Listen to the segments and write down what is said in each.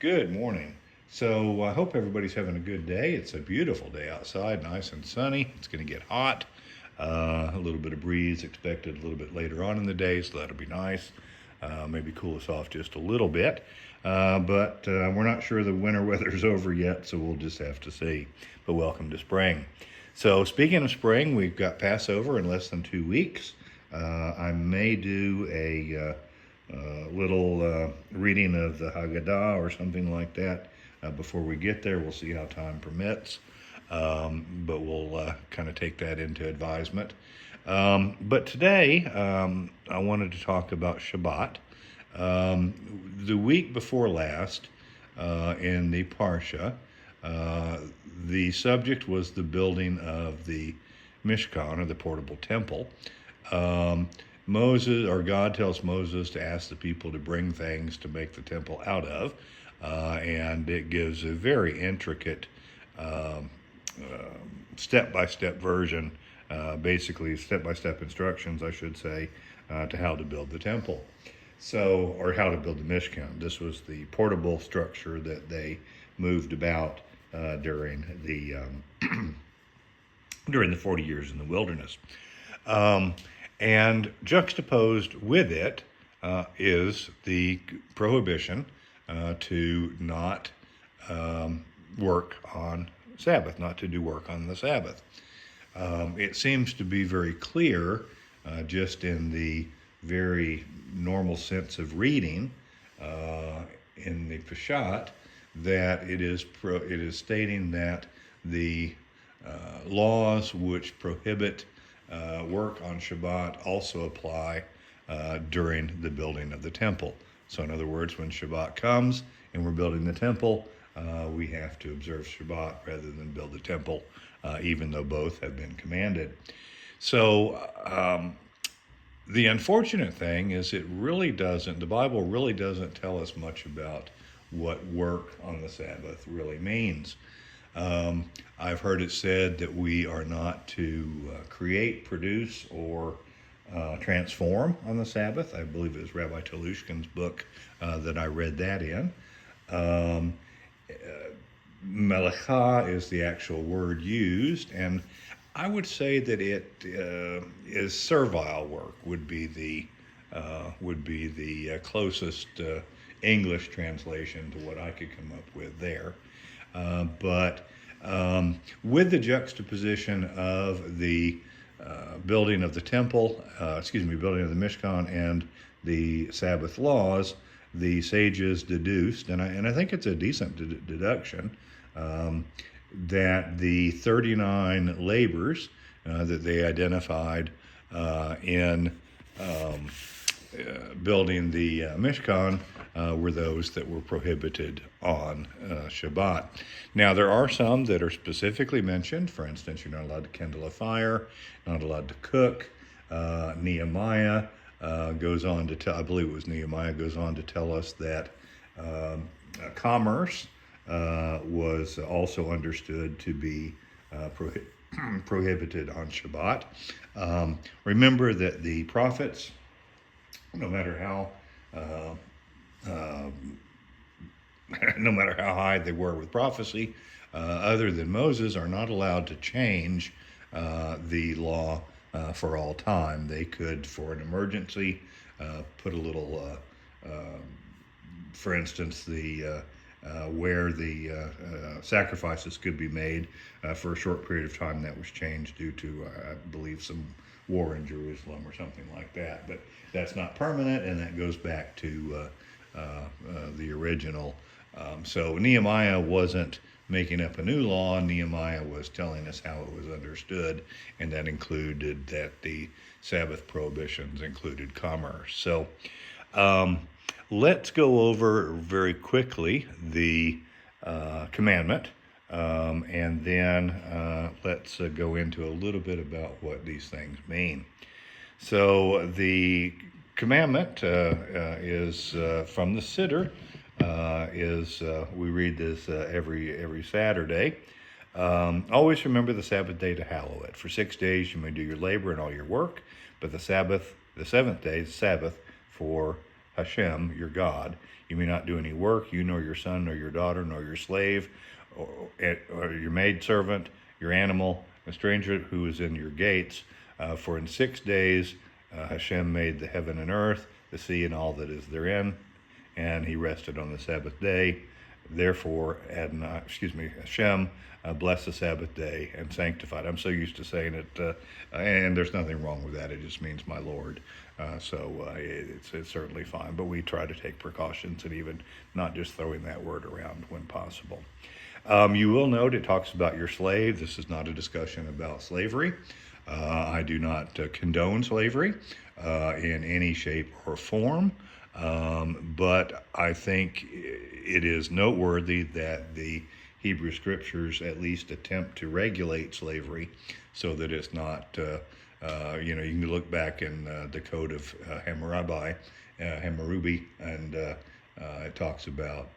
Good morning. So I hope everybody's having a good day. It's a beautiful day outside, nice and sunny. It's going to get hot. A little bit of breeze expected a little bit later on in the day, so that'll be nice. Maybe cool us off just a little bit. But we're not sure the winter weather's over yet, so we'll just have to see. But welcome to spring. So speaking of spring, we've got Passover in less than 2 weeks. I may do a little reading of the Haggadah or something like that before we get there. We'll see how time permits, but we'll kind of take that into advisement. But today, I wanted to talk about Shabbat. The week before last, in the Parsha, uh, the subject was the building of the Mishkan, or the portable temple. Um, Moses, or God tells Moses to ask the people to bring things to make the temple out of, and it gives a very intricate um, step-by-step version, basically step-by-step instructions, I should say, to how to build the temple. So, or how to build the Mishkan. This was the portable structure that they moved about during the 40 years in the wilderness. Um, and juxtaposed with it is the prohibition to not work on Sabbath, not to do work on the Sabbath. It seems to be very clear, just in the very normal sense of reading, in the Peshat, that it is stating that the laws which prohibit work on Shabbat also apply during the building of the temple. So, in other words, when Shabbat comes and we're building the temple, we have to observe Shabbat rather than build the temple, even though both have been commanded. So, the unfortunate thing is the Bible really doesn't tell us much about what work on the Sabbath really means. I've heard it said that we are not to create, produce, or transform on the Sabbath. I believe it was Rabbi Telushkin's book that I read that in. Um, Melacha is the actual word used, and I would say that it is servile work. Would be the closest English translation to what I could come up with there. But with the juxtaposition of the building of the temple, building of the Mishkan, and the Sabbath laws, the sages deduced, and I think it's a decent deduction, um, that the 39 labors that they identified in um, building the Mishkan were those that were prohibited on Shabbat. Now, there are some that are specifically mentioned. For instance, you're not allowed to kindle a fire, not allowed to cook. Nehemiah goes on to tell, I believe it was Nehemiah, goes on to tell us that commerce was also understood to be prohibited on Shabbat. Remember that the prophets, no matter how uh, uh, no matter how high they were with prophecy, other than Moses, are not allowed to change the law for all time. They could, for an emergency, put a little, for instance, the where the sacrifices could be made for a short period of time. That was changed due to, I believe, some war in Jerusalem or something like that. But that's not permanent, and that goes back to the original. So Nehemiah wasn't making up a new law. Nehemiah was telling us how it was understood, and that included that the Sabbath prohibitions included commerce. So um, let's go over very quickly the commandment, and then let's go into a little bit about what these things mean. So the commandment is from the Siddur. We read this every Saturday. Always remember the Sabbath day to hallow it. For 6 days you may do your labor and all your work, but the seventh day is Sabbath for Hashem, your God. You may not do any work, you nor your son, nor your daughter, nor your slave, or your maidservant, your animal, a stranger who is in your gates. For in 6 days Hashem made the heaven and earth, the sea and all that is therein, and he rested on the Sabbath day. Therefore, Hashem blessed the Sabbath day and sanctified. I'm so used to saying it, and there's nothing wrong with that. It just means my Lord. It's certainly fine. But we try to take precautions and even not just throwing that word around when possible. You will note it talks about your slave. This is not a discussion about slavery. I do not condone slavery in any shape or form. But I think it is noteworthy that the Hebrew Scriptures at least attempt to regulate slavery so that it's not, you can look back in the Code of Hammurabi, and it talks about,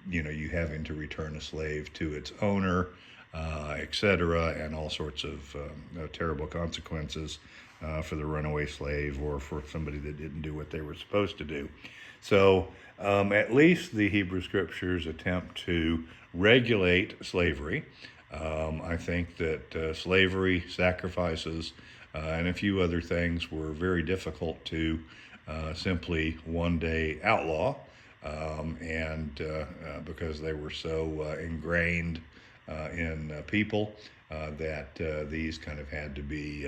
you having to return a slave to its owner, etc., and all sorts of terrible consequences for the runaway slave or for somebody that didn't do what they were supposed to do. So at least the Hebrew Scriptures attempt to regulate slavery. I think that slavery, sacrifices, and a few other things were very difficult to simply one day outlaw, and because they were so ingrained in people that these kind of had to be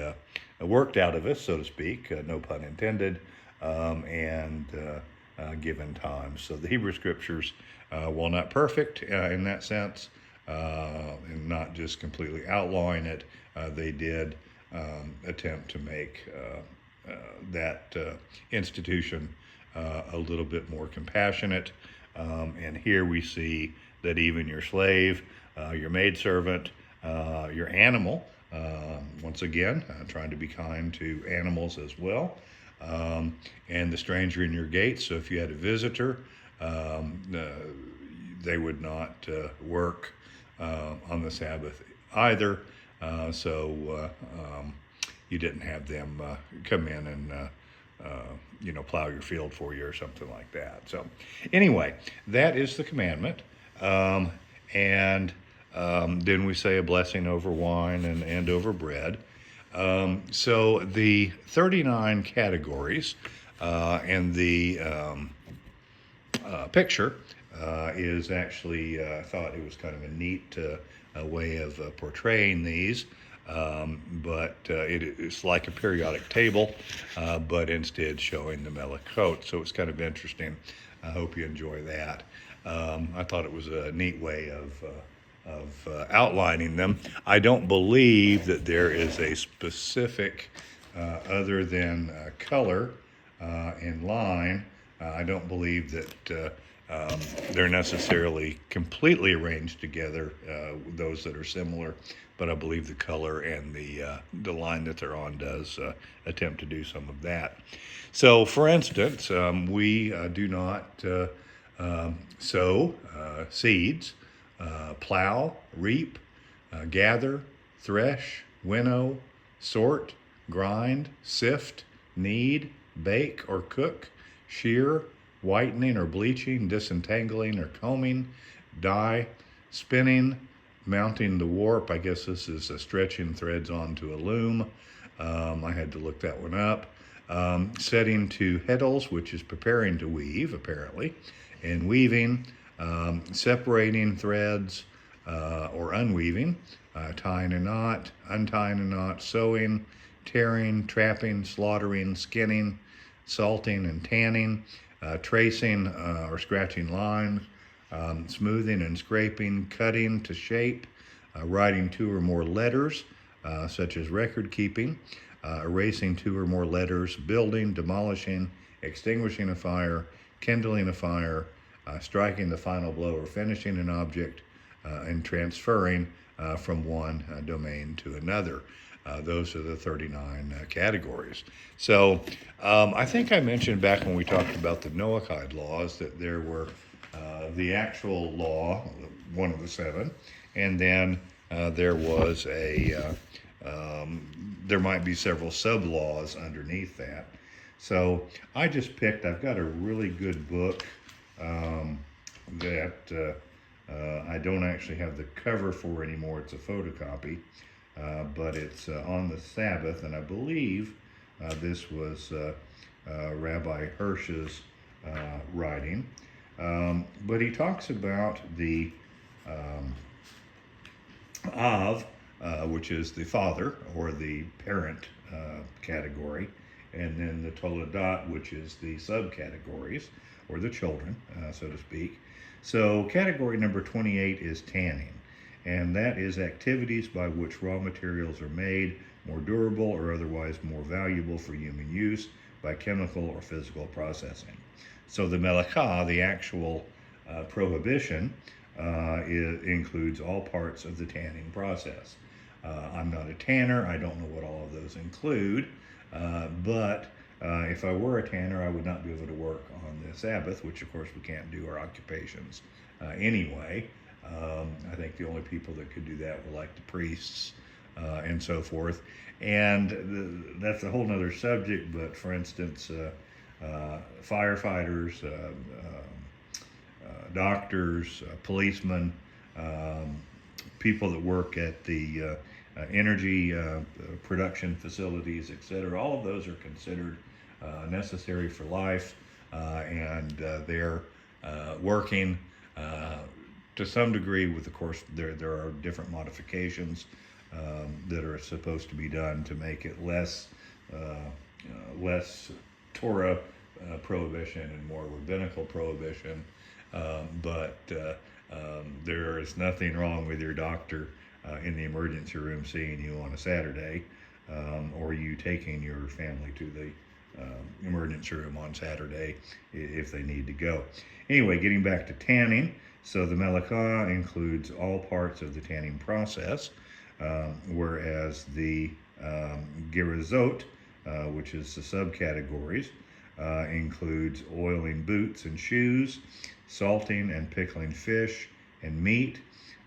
worked out of us, so to speak, no pun intended, and given time. So the Hebrew Scriptures, while not perfect in that sense, and not just completely outlawing it, they did attempt to make that institution a little bit more compassionate. And here we see that even your slave, your maidservant, your animal, once again, trying to be kind to animals as well, and the stranger in your gates. So if you had a visitor, they would not work on the Sabbath either. You didn't have them come in and plow your field for you or something like that. So anyway, that is the commandment. And then we say a blessing over wine and over bread. So the 39 categories and the picture is actually, I thought it was kind of a neat way of portraying these. But it's like a periodic table, but instead showing the melachot. So it's kind of interesting. I hope you enjoy that. I thought it was a neat way of outlining them. I don't believe that there is a specific, other than color and line, I don't believe that they're necessarily completely arranged together, those that are similar, but I believe the color and the line that they're on does attempt to do some of that. So, for instance, we do not sow seeds, plow, reap, gather, thresh, winnow, sort, grind, sift, knead, bake or cook, shear, whitening or bleaching, disentangling or combing, dye, spinning, mounting the warp. I guess this is stretching threads onto a loom. I had to look that one up. Setting to heddles, which is preparing to weave, apparently, and weaving, separating threads or unweaving, tying a knot, untying a knot, sewing, tearing, trapping, slaughtering, skinning, salting and tanning, tracing or scratching lines, smoothing and scraping, cutting to shape, writing 2 or more letters, such as record keeping, erasing 2 or more letters, building, demolishing, extinguishing a fire, kindling a fire, striking the final blow or finishing an object, and transferring from one domain to another. Those are the 39 categories. So I think I mentioned back when we talked about the Noahide laws that there were the actual law, one of the 7, and then there was there might be several sub-laws underneath that. So I've got a really good book that I don't actually have the cover for anymore. It's a photocopy, but it's on the Sabbath, and I believe this was Rabbi Hirsch's writing. But he talks about the um, Av, which is the father or the parent category, and then the Toledat, which is the subcategories or the children, so to speak. So, category number 28 is tanning, and that is activities by which raw materials are made more durable or otherwise more valuable for human use by chemical or physical processing. So, the melachah, the actual prohibition, includes all parts of the tanning process. I'm not a tanner. I don't know what all of those include, but if I were a tanner, I would not be able to work on the Sabbath, which of course we can't do our occupations anyway. I think the only people that could do that were like the priests and so forth. And that's a whole nother subject, but for instance, firefighters, doctors, policemen, people that work at the energy production facilities, etc. All of those are considered necessary for life, and they're working to some degree with, of course, there are different modifications that are supposed to be done to make it less Torah prohibition and more rabbinical prohibition. But there is nothing wrong with your doctor in the emergency room seeing you on a Saturday, or you taking your family to the emergency room on Saturday if they need to go. Anyway, getting back to tanning. So the melachah includes all parts of the tanning process, whereas the gerizot, which is the subcategories, includes oiling boots and shoes, salting and pickling fish and meat,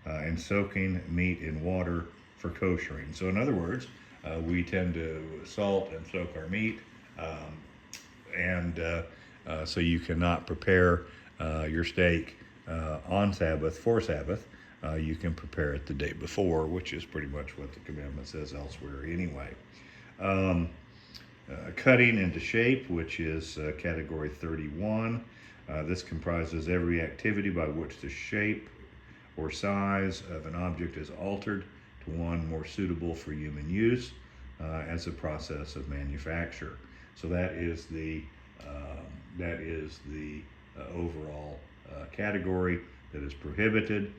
and soaking meat in water for koshering. So in other words, we tend to salt and soak our meat, and so you cannot prepare your steak on Sabbath for Sabbath. You can prepare it the day before, which is pretty much what the commandment says elsewhere anyway. Cutting into shape, which is category 31. This comprises every activity by which the shape or size of an object is altered to one more suitable for human use as a process of manufacture. So that is the overall category that is prohibited,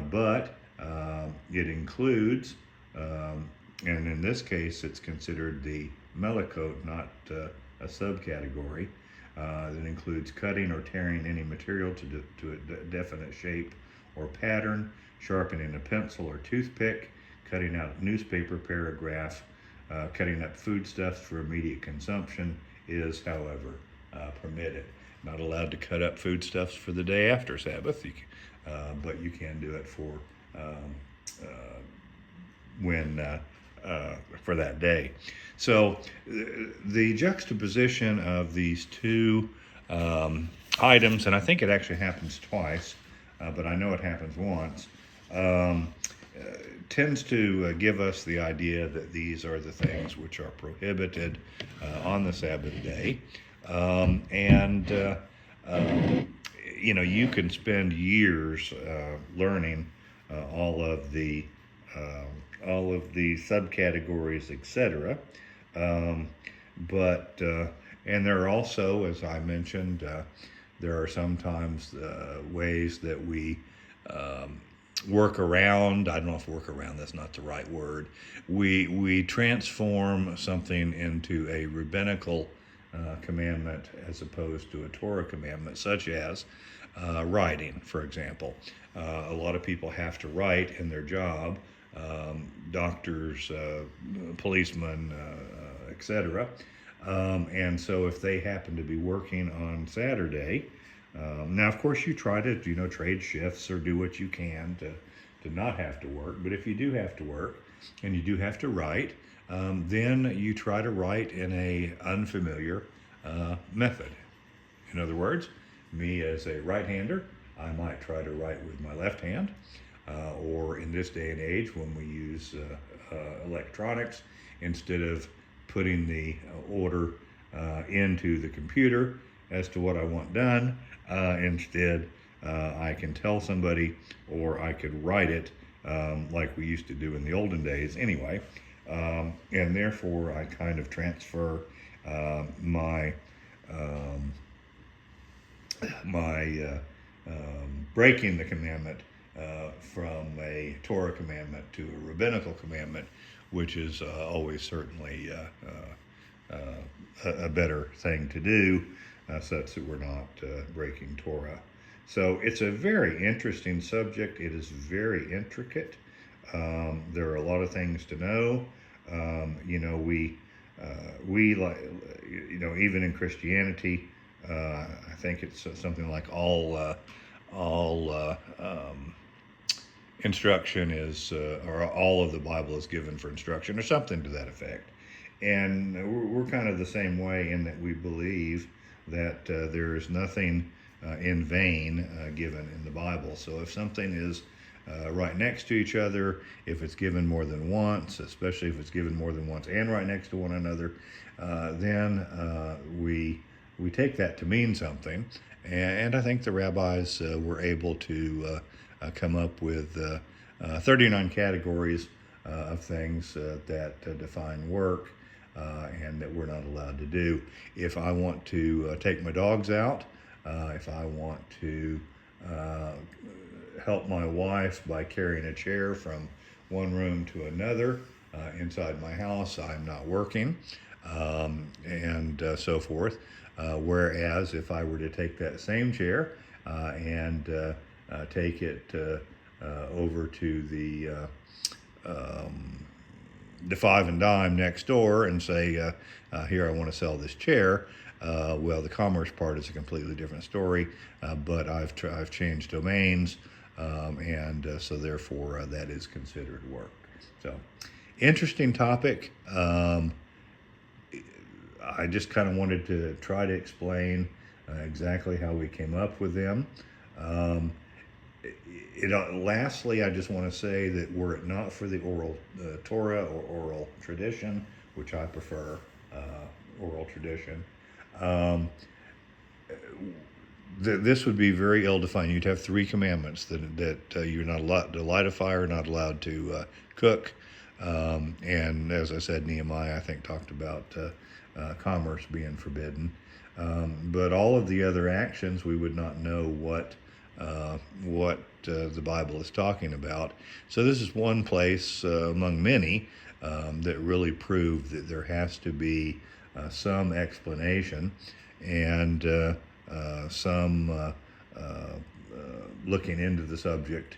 but it includes, and in this case, it's considered the melachot, not a subcategory. That includes cutting or tearing any material to a definite shape or pattern, sharpening a pencil or toothpick, cutting out newspaper paragraph, cutting up foodstuffs for immediate consumption is, however, permitted. Not allowed to cut up foodstuffs for the day after Sabbath, but you can do it for for that day. So the juxtaposition of these two items, and I think it actually happens twice, but I know it happens once, tends to give us the idea that these are the things which are prohibited on the Sabbath day. You can spend years learning all of the subcategories, etc. And there are also, as I mentioned, there are sometimes ways that we work around. I don't know if work around, that's not the right word. We transform something into a rabbinical commandment as opposed to a Torah commandment, such as writing, for example. A lot of people have to write in their job, doctors, policemen, etc. And so if they happen to be working on Saturday, now of course you try to trade shifts or do what you can to not have to work. But if you do have to work and you do have to write, then you try to write in a unfamiliar method. In other words, me as a right-hander, I might try to write with my left hand, or in this day and age when we use electronics, instead of putting the order into the computer as to what I want done, instead I can tell somebody, or I could write it like we used to do in the olden days anyway. And therefore I kind of transfer my breaking the commandment from a Torah commandment to a rabbinical commandment, which is always certainly a better thing to do, such that we're not breaking Torah. So it's a very interesting subject. It is very intricate. There are a lot of things to know. We like, even in Christianity, I think it's something like all instruction is, or all of the Bible is given for instruction, or something to that effect. And we're kind of the same way, in that we believe that there is nothing in vain given in the Bible. So if something is right next to each other, if it's given more than once, especially if it's given more than once and right next to one another, then we take that to mean something. And I think the rabbis were able to come up with 39 categories of things that define work and that we're not allowed to do. If I want to take my dogs out, if I want to help my wife by carrying a chair from one room to another inside my house, I'm not working, and so forth. Whereas if I were to take that same chair and take it over to the Five and Dime next door and say, here, I want to sell this chair, well, the commerce part is a completely different story, but I've changed domains, and so therefore that is considered work. So, interesting topic. I just kind of wanted to try to explain exactly how we came up with them. Lastly, I just want to say that were it not for the oral Torah or oral tradition, which I prefer, oral tradition, this would be very ill-defined. You'd have 3 commandments that you're not allowed to light a fire, not allowed to cook, and as I said, Nehemiah, I think, talked about commerce being forbidden. But all of the other actions, we would not know what the Bible is talking about. So this is one place among many that really proved that there has to be some explanation and some looking into the subject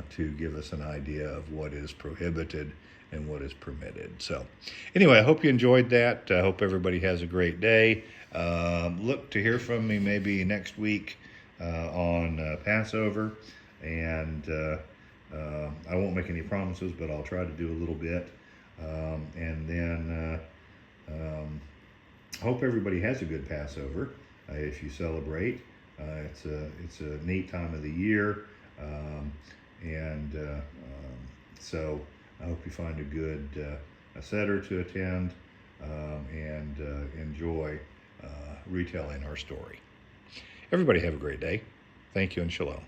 to give us an idea of what is prohibited and what is permitted. So anyway, I hope you enjoyed that. I hope everybody has a great day. Look to hear from me maybe next week on Passover, and I won't make any promises, but I'll try to do a little bit, and then hope everybody has a good Passover if you celebrate. It's a neat time of the year, and so I hope you find a good Seder to attend, and enjoy retelling our story. Everybody have a great day. Thank you, and shalom.